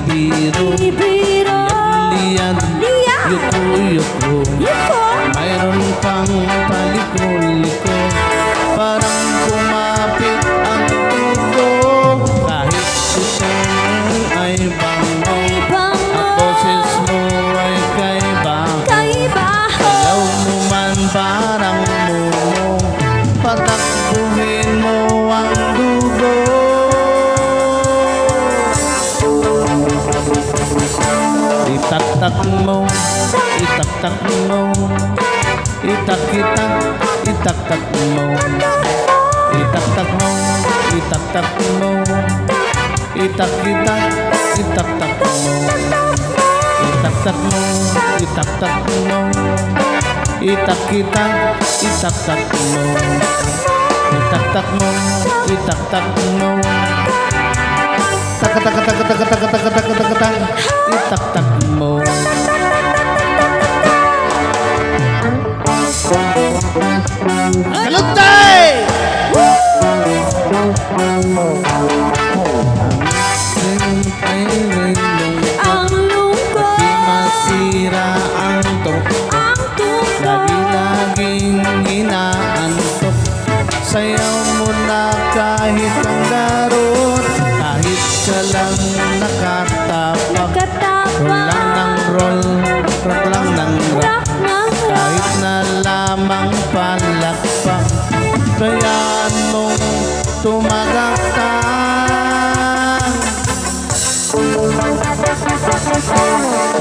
bibiro, liyan, yuko, mayroon pang paliko-liko, parang kumapit ang tugo, kahit ito ay bango, at boses mo ay kaiba, alaw mo man parang mumo, patakbuhin mo ang dugo. Itak-tak mo, itak-tak mo, itak-itak, itak-tak mo, itak-tak mo, itak-tak mo, itak-itak, itak-tak mo, itak-tak mo, itak-tak mo, itak-itak, itak-tak mo, itak-tak mo, itak-tak mo, tak-tak-tak-tak-tak-tak-tak-tak-tak, itak-tak mo. Kalutay! Ang lungkot, di masira ang tungkol, lagi-laging inaantok, sayaw mo na kahit ang garot, kahit ka lang nakatapak, roll lang ng rock, kahit na lamang palakpak, kayaan mong tumagaktak.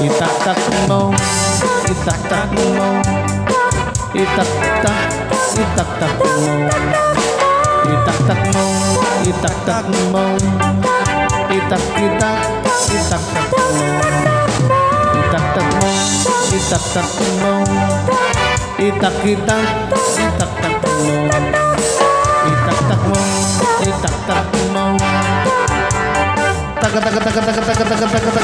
Itak-tak mo, itak-tak mo, itak-tak, itak-tak mo, itak-tak mo, itak-tak mo, itak-itak, itak-tak mo, itak-tak mo, itak-tak mo, itak-itak, itak-tak mo, itak-tak mo, itak-tak mo, tak-tak-tak-tak-tak-tak-tak-tak-tak.